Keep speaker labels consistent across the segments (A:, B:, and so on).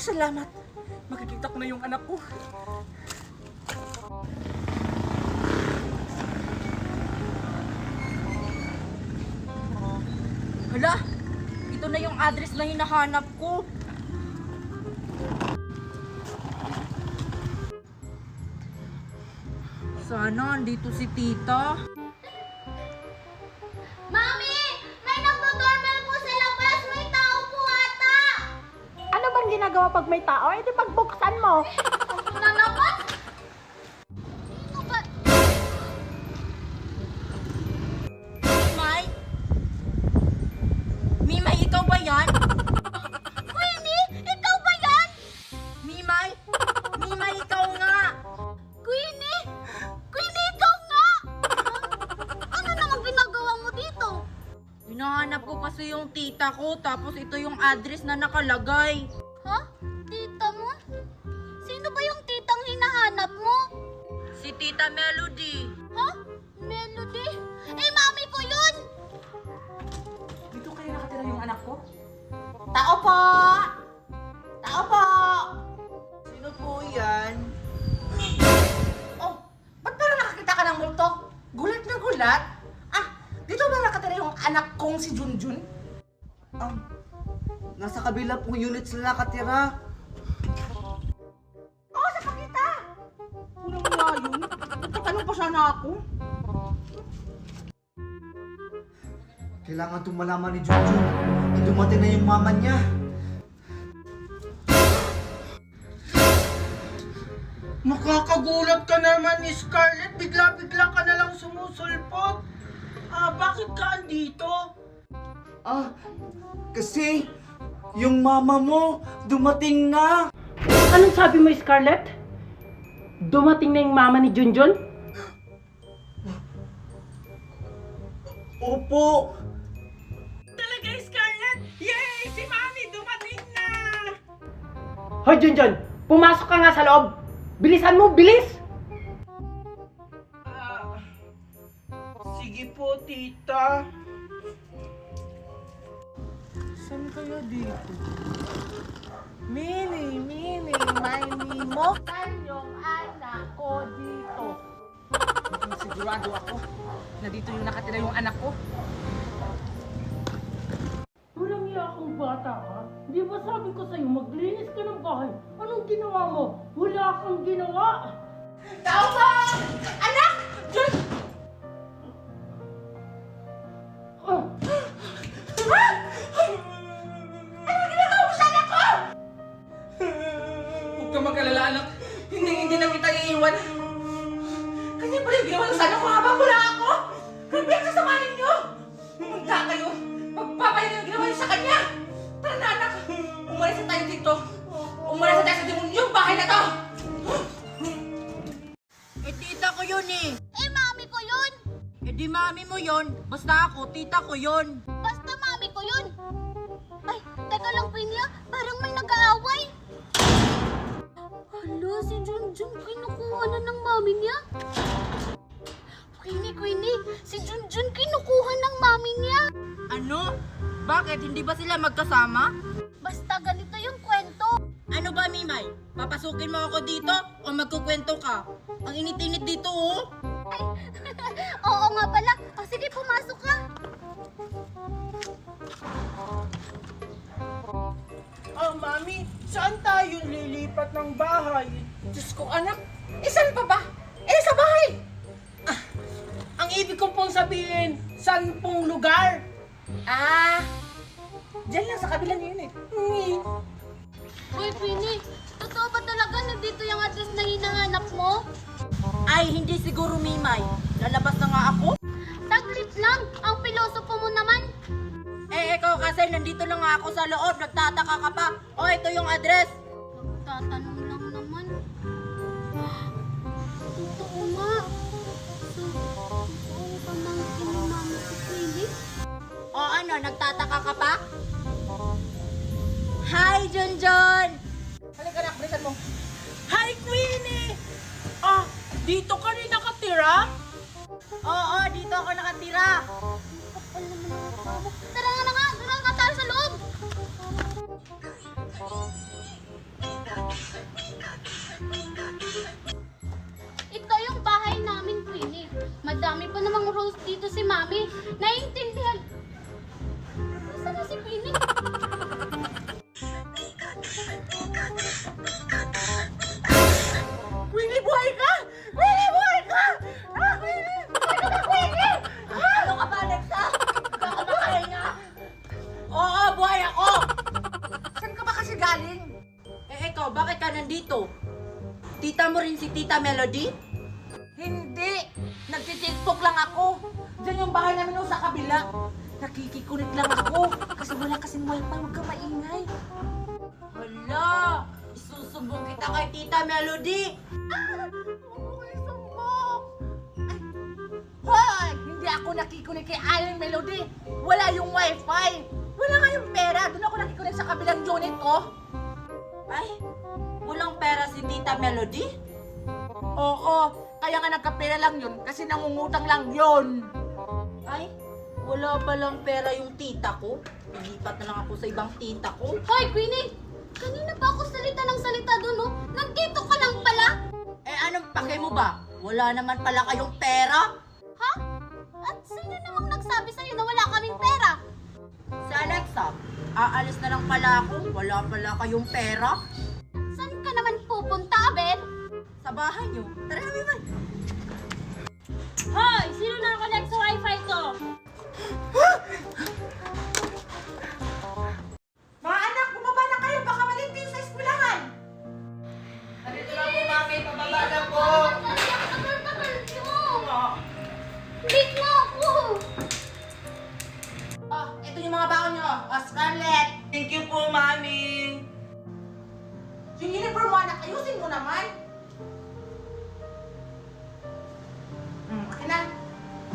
A: salamat. Makikita ko na yung anak ko.
B: Hala, ito na yung address na hinahanap ko. Sana andito si tita.
C: Mami! May nagdo-doorbell po sa labas! May tao po ata!
D: Ano bang ginagawa pag may tao? Eh di pagbuksan mo.
C: Ano na naman? Sino ba?
B: Mimay? Mimay, ikaw ba yan?
C: Queenie! Ikaw ba yan?
B: Mimay? Mimay, ikaw nga!
C: Queenie! Queenie, ikaw nga! Ano namang ginagawa mo dito?
B: Hinahanap ko kasi yung tita ko, tapos ito yung address na nakalagay.
C: Ha? Tita mo? Sino ba yung titang hinahanap mo?
B: Si Tita Melody.
C: Ha? Melody? Eh, mami ko yun!
A: Dito kaya nakatira yung anak ko?
D: Tao po! Tao po!
A: Sino po yan?
D: Oh, ba't parang nakakita ka ng multo? Gulat na gulat? Ah, dito ba nakatira yung anak kong si Junjun?
A: Nasa kabila pong unit sila nakatira.
D: Oo, sa pakita!
A: Unang nga yun. Nagtatanong pa sana ako. Kailangan itong malaman ni Jojo. Dumating na yung mama niya.
E: Nakakagulat ka naman, Scarlett. Bigla-bigla ka na lang sumusulpot. Bakit ka andito?
A: Kasi yung mama mo dumating na.
D: Anong sabi mo, Scarlett? Dumating na yung mama ni Junjun?
A: Opo.
E: Talaga, Scarlett? Yay! Si Mami dumating na!
D: Hoy, Junjun! Pumasok ka nga sa loob! Bilisan mo, bilis!
E: Sige po, tita.
A: Saan kaya dito? Mini, may mo.
D: Saan yung anak ko dito?
A: Sigurado ako na dito yung nakatira yung anak ko.
D: Walang iya akong bata ka. Di ba sabi ko sa'yo, maglinis ka ng bahay? Anong ginawa mo? Wala kang ginawa! Tao ba? Anak! Diyos! Oh. Anong ginagawa mo sa anak ko?
A: Huwag kang mag-alala, anak. Hindi na kita iiwan. Kanya pala yung ginawa sa anak ko habang wala ako. Rebel, sasamahin niyo! Punta kayo. Magpapayin yung ginawa niyo sa kanya. Tara na, anak. Umalis na tayo dito. Umalis na tayo sa demonyong bahay na to.
B: Eh, tita ko yun eh.
C: Eh, mami ko yun!
B: Eh, di mami mo yun. Basta ako, tita ko yun.
C: Basta mami ko yun! Ay, teka lang, Queenie, parang may nag-aaway. Hala, si Junjun kinukuha na ng mami niya. Queenie, si Junjun kinukuha ng mami niya.
B: Ano? Bakit? Hindi ba sila magkasama?
C: Basta ganito yung kwento.
B: Ano ba, Mimay? Papasukin mo ako dito o magkukwento ka? Ang init-init dito, oh.
C: Oo nga pala. O sige, pumasok ka.
E: Mami, saan tayo lilipat ng bahay?
D: Diyos ko, anak! Saan pa ba? Sa bahay!
E: Ang ibig ko pong sabihin, saan pong lugar?
D: Diyan lang sa kabila niyo yun eh.
C: Uy, Queenie, totoo ba talaga nandito yung address na hinahanap mo?
B: Ay, hindi siguro, Mimay. Lalabas na nga ako.
C: Saglit lang, ang pilosopo mo naman.
B: Eh, ikaw kasi nandito na nga ako sa loob. Nagtataka ka pa. O, ito yung address.
C: Nagtatanong lang naman. Totoo nga. So, totoo pamangkin ni Mama si Queenie?
B: O ano, nagtataka ka pa? Hi, Junjun!
D: Halika anak, bilisan mo.
E: Hi, Queenie! Dito ka rin nakatira?
B: Oo, dito ako nakatira.
C: Tara nga na nga tayo sa loob. Mami. Naiintindihan. Nasaan na si Queenie?
A: Queenie, buhay ka! Queenie, buhay ka! Queenie! Buhay ka, Queenie! Ano ka ba, Alexa? Kakabahay nga!
B: Oo, buhay ako!
A: Saan ka ba kasi galing?
B: Ikaw, bakit ka nandito? Tita mo rin si Tita Melody?
A: Hindi! Nagtitiktok lang ako. Diyan yung bahay namin sa kabila. Nakikikunik lang ako. Kasi wala kasing wifi. Huwag ka maingay.
B: Hala! Isusumbong kita kay Tita Melody!
A: Huwag mo kayo sumbong. Hoy! Hindi ako nakikunik kay Aling Melody. Wala yung wifi. Wala nga yung pera. Doon ako nakikunik sa kabilang unit, oh.
B: Ay, walang pera si Tita Melody?
A: Oo. Kaya nga nagkapera lang yun. Kasi nangungutang lang yun.
B: Ay, wala palang pera yung tita ko. Ilipat na lang ako sa ibang tita ko.
C: Hoy, Queenie! Kanina pa ako salita ng salita doon, no? Nandito ka lang pala!
B: Anong pake mo ba? Wala naman pala kayong pera?
C: Ha? At sino namang nagsabi sa'yo na wala kaming pera?
B: Si Alexa, aalis na lang pala ako. Wala pala kayong pera.
C: Saan ka naman pupunta, Abel?
B: Sa bahay niyo. Tara na, Mimay.
C: Hoy! Sino nakakonect sa wifi ko?
A: Mga anak, bumaba na kayo. Baka malintin sa eskwelahan.
E: Andito na po, Mami. Pababa na po.
C: Tagal-tagal nyo! Late na ako!
A: Oh, ito yung mga baon nyo. Oh, Scarlett.
E: Thank you po, Mami.
A: Yung uniform mo, anak, ayusin mo naman. Akin na.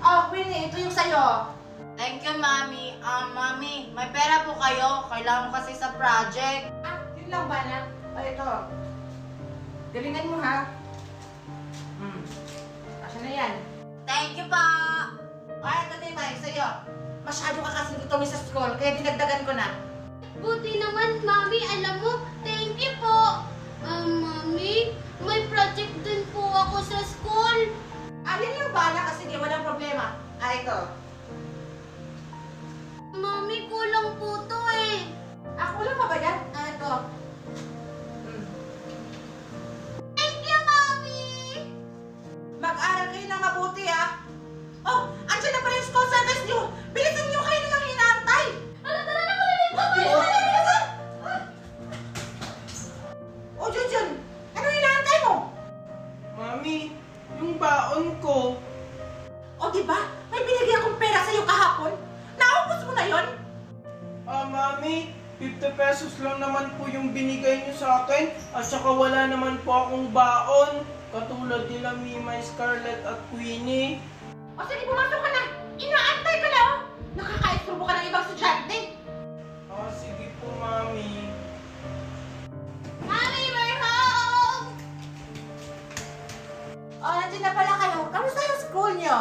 A: Oh, Queenie, ito yung sa'yo.
B: Thank you, Mami. Mami, may pera po kayo. Kailangan ko kasi sa project.
A: Ah, yun lang ba, anak? Oh, ito. Galingan mo, ha? Asa na yan?
B: Thank you pa.
A: Ay, ito din, May, sa'yo. Masyado ka kasi dito sa school, kaya dinagdagan ko na.
C: Buti naman, Mami. Alam mo, thank you po. Mami, may project din po ako sa school.
A: Alin lang ba, anak? Sige, walang problema. Ah, ito.
C: Mami, kulang po to eh.
A: Ah, kulang pa ba yan? Ah, ito.
C: Thank you, Mami!
A: Mag-aral kayo ng mabuti, ha? Oh, andyan na pala yung school service niyo. Bilisan niyo kayo nang inaantay.
C: Tara na, malilito ko!
A: Bilisan! Oh, Junjun, ano inaantay mo?
E: Mami, yung baon ko.
A: O, diba? May binigyan akong pera sa'yo kahapon. Naubos mo na yon?
E: Mami, 50 pesos lang naman po yung binigay niyo sa akin. At saka wala naman po akong baon. Katulad nila Mimay, Scarlett at Queenie.
A: O, sige, pumasok ka na. Inaantay ka na, oh. Nakaka-isturbo ka ng ibang estudyante.
E: Sige po, Mami.
C: Mami, we're home!
A: O, nandiyan na pala kayo. Kamusta yung school niyo?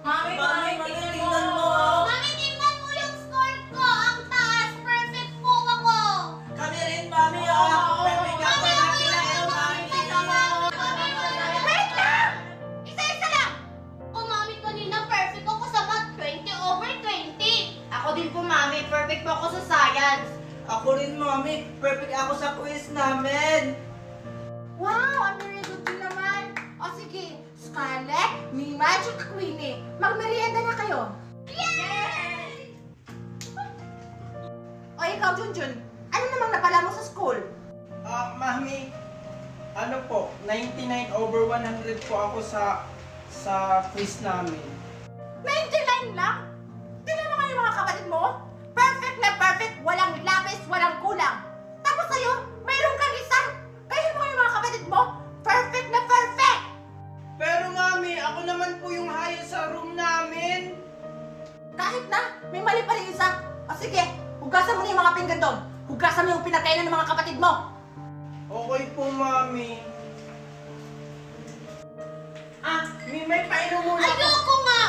B: Mami, tingnan mo.
C: Mami, tingnan mo yung score ko! Ang taas! Perfect po ako!
B: Kami rin, Mami.
C: Mami, tingnan mo!
A: Wait lang! Isa-isa lang!
C: O, Mami, kanina perfect ako sa math. 20/20.
B: Ako din po, Mami. Perfect po ako sa science.
E: Ako rin, Mami. Perfect ako sa quiz namin.
A: Wow, ang very good din naman. O, sige. Scarlett, may Magic Queenie. Magmerienda na kayo.
C: Yay!
A: O, ikaw, Junjun. Ano namang napala mo sa school?
E: Mami, ano po, 99/100 po ako sa quiz namin.
A: 99 lang? Tingnan mo nga yung mga kapatid mo. Perfect na perfect, walang lapis, walang kulang. Tapos sa'yo, mayroon kang isa. Kaya mo nga yung mga kapatid mo, perfect na perfect.
E: Pero Mami, ako naman po yung highest sa room namin.
A: Kahit na, may mali pa rin isa. O sige, hugasan mo na yung mga pinggan doon. Hugasan mo yung pinagkainan ng mga kapatid mo.
E: Okay po, Mami. May painom muna ako.
C: Ayoko nga!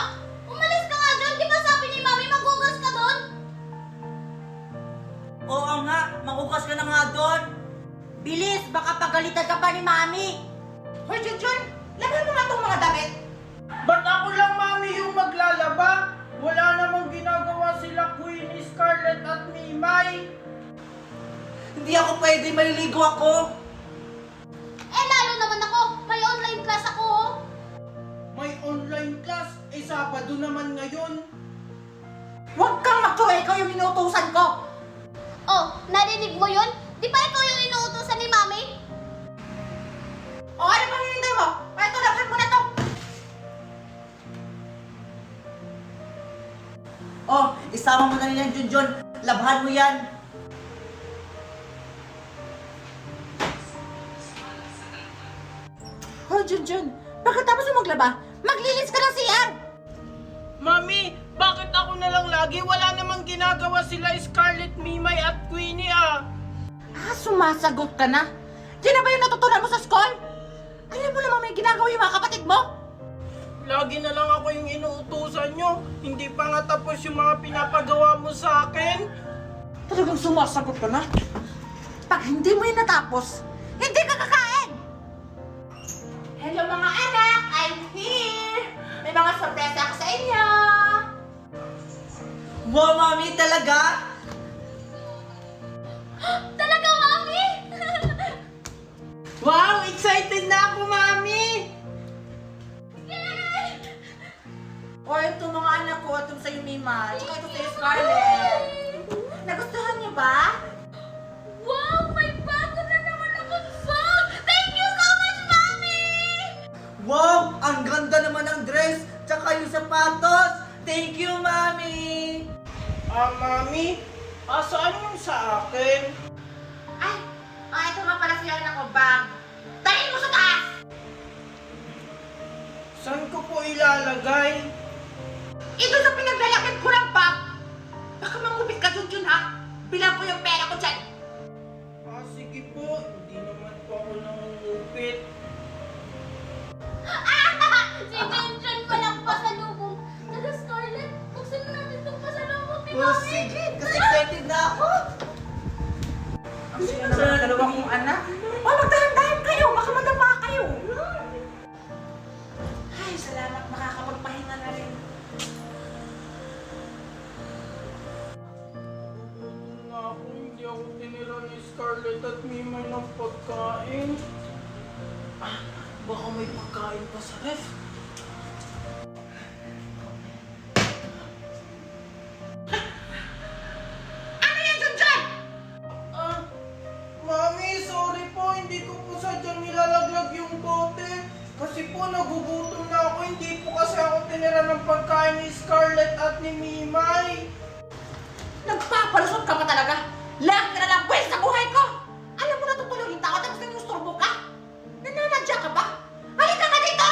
C: Umalis ka nga dyan! Di ba sabi ni Mami magugas ka doon?
B: Oo nga, makukas ka na nga doon. Bilis, baka pagalitan ka pa ni Mami.
A: Hoy, Junjun, laban mo nga itong mga damit.
E: Ba't ako lang, Mami, yung maglalaba?
A: pwede, maliligo ako.
C: Eh, lalo naman ako. May online class ako, oh.
E: May online class, Sabado naman ngayon.
A: Huwag kang magtuloy, ikaw yung inuutusan ko.
C: Oh, narinig mo yun? Di ba ikaw yung inuutosan ni Mami?
A: O ano bang hinintay mo? Ito, labhan mo na to. Oh, isama mo na rin yan, Junjun. Labhan mo yan. Oh, Junjun, pagkatapos mo maglaba, maglinis ka ng CR.
E: Mami, bakit ako na lang lagi? Wala namang ginagawa sila Scarlett, Mimay at Queenie ah.
A: Ah, sumasagot ka na? Yan na ba yung natutunan mo sa school? Alam mo naman may ginagawa yung mga kapatid mo?
E: Lagi na lang ako yung inuutusan nyo. Hindi pa nga tapos yung mga pinapagawa mo sa akin.
A: Talagang sumasagot ka na? Pag hindi mo yun natapos, hindi ka kakain! Hello mga anak! I'm here! May mga sorpresa ako sa inyo! Wow, Mami! Talaga?
C: Talaga, Mami?
E: Wow! Excited na ako, Mami!
A: O ito mga anak ko, itong sa'yo Mima, tsaka ito sa'yo Scarlett. Nagustuhan niyo ba?
C: Wow, may bago na naman akong song! Thank you so much, Mami!
A: Wow! Ang ganda naman ng dress, tsaka yung sapatos! Thank you, Mami!
E: Mami? Saan yung sa akin?
A: Ay! Ito nga pala siya anak ko, bag. Dalhin mo sa taas!
E: Saan ko po ilalagay?
A: Ito sa pinaglalakit ko ng bag! Baka mangupit ka, Junjun, ha? Bilang ko yung pera ko dyan!
E: Sige po. Hindi naman po ako nangungupit.
C: Si Junjun palang pasalubong. Tara, Scarlett, buksan mo natin itong pasalubong ni
A: Oh,
C: Mami.
A: sige! Kasi excited na ako! Ang sino naman ang dalawa kong anak? Oh, magdahan-dahan kayo! Baka madama kayo! Ay, salamat. Makakapagpahinga na rin.
E: Nga ako, hindi ako tinira ni Scarlett at Mimay ng pagkain. Baka may pagkain pa sa ref.
A: Ano yan, Junjun?
E: Mami, sorry po. Hindi ko po sadyang nilalaglag yung bote. Kasi po, nagugutom na ako. Hindi po kasi ako tinira ng pagkain ni Scarlett at ni Mimay.
A: Nagpapalusot ka pa talaga? Lagi ka na lang buwis sa buhay ko! Alam mo na tutulogin tao tapos nangyusturbo ka? Nananadya ka ba? Halika ka dito!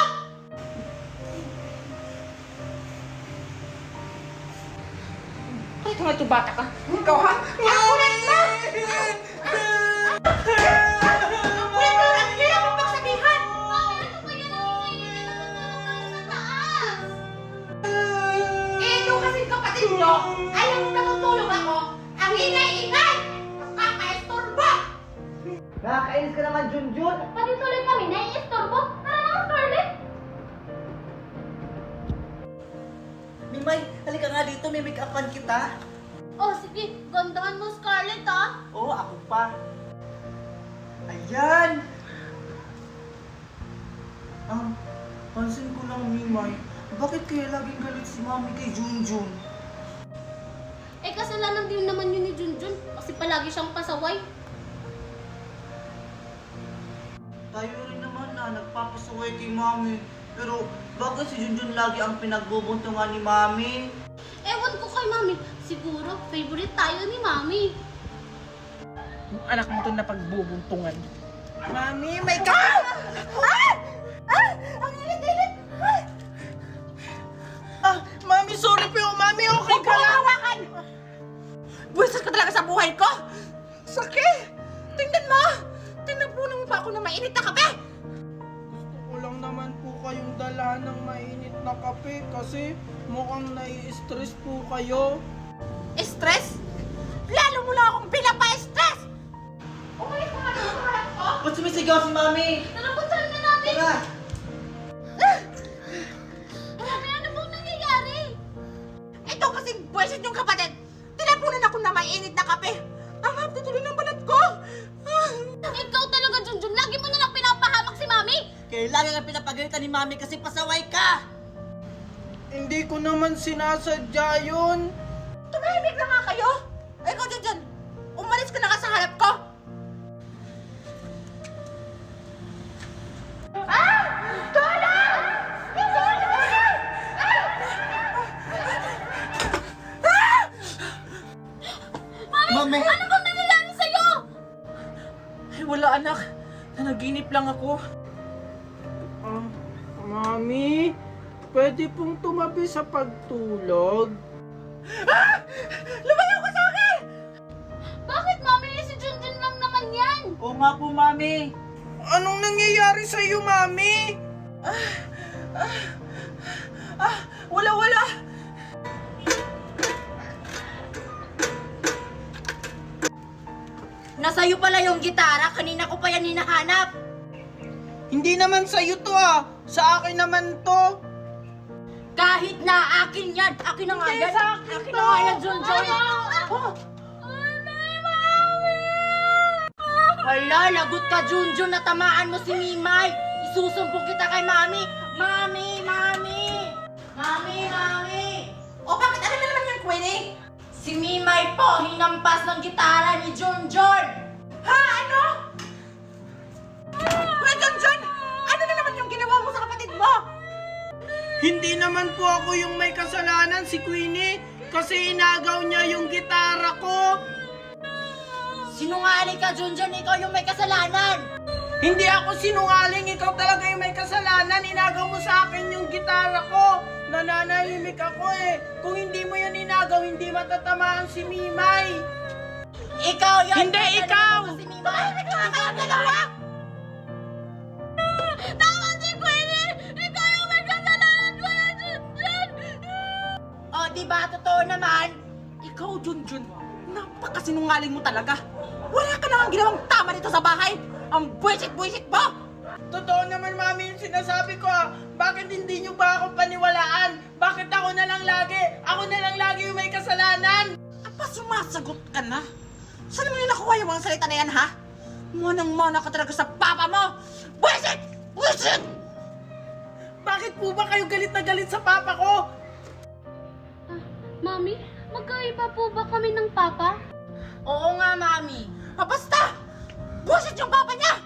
A: Halika nga ito bata ka. Ikaw ha? Ang kulit mo! Ang kulit mo! Ang hirap mo pagsabihan!
C: Mami, ano ba yan? Ang sa taas.
A: Ito kasi kapatid nyo, alam mo natutulog ako, ang ingay-ingay! Nakaka-estorbo! Nakakainis ka naman, Junjun!
C: Pati tuloy kami, naiistorbo. Tara na, Scarlett.
A: Mimay, halika nga dito, may make-upan kita.
C: Oh, sige, gandahan mo, Scarlett, ah.
A: Oo, ako pa. Ayan!
E: Pansin ko lang, Mimay. Bakit kaya laging galit si Mami kay Junjun?
C: Eh, kasalanan din naman yun ni Junjun. Kasi palagi siyang pasaway.
A: Tayo rin naman na nagpapasuway kay Mami. Pero bakit si Junjun lagi ang pinagbubuntungan ni Mami?
C: Ewan ko kay Mami. Siguro, favorite tayo ni Mami.
E: Anak mo to na pagbubuntungan. Mami, may
A: Ang init-init!
E: Mami, sorry po. Mami, okay
A: Huwag
E: ka
A: mo
E: lang?
A: hawakan! Buwisit ka talaga sa buhay ko! Sakit! Tingnan mo! Tinapunan mo pa ako ng mainit na kape!
E: Gusto ko lang naman po kayong dala ng mainit na kape kasi mukhang nai-stress po kayo.
A: Stress? Lalo mo lang akong pinapa-stress! Umalis ka nga doon sa harap ko! Ba't sumisigaw si Mami?
C: Tara, puntahan na natin.
A: Tara!
C: Mami, ano bang nangyayari?
A: Ito kasing buwisit yung kapatid! Tinapunan ako ng mainit na kape! Ang hapdi tuloy ng balat ko!
C: Ikaw talaga, Junjun. Lagi mo na lang pinapahamak si Mami.
B: Kailangan nga pinapagalitan ni Mami kasi pasaway ka!
E: Hindi ko naman sinasadya yun.
A: Tumahimik na nga kayo! Ay, ikaw dyan! Umalis ka na nga sa harap ko! Ah! Tulong!
B: Mami!
C: Ano bang nangyayari sa'yo?
A: Ay, wala anak. Nanaginip lang ako.
E: Ah, Mami, pwede pong tumabi sa pagtulog?
A: Lumayo ka sa akin!
C: Bakit, Mami? Si Junjun lang naman yan.
B: Oo nga po, Mami!
E: Anong nangyayari sa'yo, Mami?
A: Wala!
B: Nasa'yo pala yung gitara, kanina ko pa yan hinahanap!
E: Hindi naman sa'yo to ah. Sa akin naman to.
B: Kahit na akin yan! Akin na nga
E: Hindi,
B: yan!
E: sa akin
B: Akin
E: to.
B: na nga yan, Junjun!
A: Oh,
B: Hala, lagot ka, Junjun! Natamaan mo si Mimay! Isusumbong kita kay Mami! Mami!
A: o bakit ano na naman yung Queenie?
B: Si Mimay po, hinampas ng gitara ni Junjun!
A: Ha? Ano? Wait, John! Ano na naman yung ginawa mo sa kapatid mo?
E: Hindi naman po ako yung may kasalanan, si Queenie. Kasi inagaw niya yung gitara ko.
B: Sinungaling ka, Junjun! Ikaw yung may kasalanan!
E: Hindi ako sinungaling, ikaw talaga yung may kasalanan. Inagaw mo sa akin yung gitara ko. Nananahimik ako eh. Kung hindi mo yan inagaw, hindi matatamaan si Mimay.
B: Ikaw yun!
E: Hindi, ikaw!
B: Si Mimay!
A: Kayong dalawa!
C: Tama si Queenie! Ikaw yung may kasalanan ko na, Junjun!
B: O, diba? Totoo naman!
A: Ikaw, Junjun, napakasinungaling mo talaga. Wala ka nang ginawang tama dito sa bahay. Ang buwisit-buwisit mo!
E: Totoo naman, Mami, yung sinasabi ko ah. Bakit hindi nyo ba ako paniwalaan? Bakit ako na lang lagi? Ako na lang lagi yung may kasalanan.
A: Apa, sumasagot ka na? Saan mo yung nakuha yung mga salita na yan, ha? Manang-mana ka talaga sa papa mo! Buwisit! Buwisit!
E: Bakit po ba kayo galit na galit sa papa ko?
C: Mami, magkaiba po ba kami ng Papa?
B: Oo nga, Mami!
A: Ah, basta! Buwisit yung papa niya!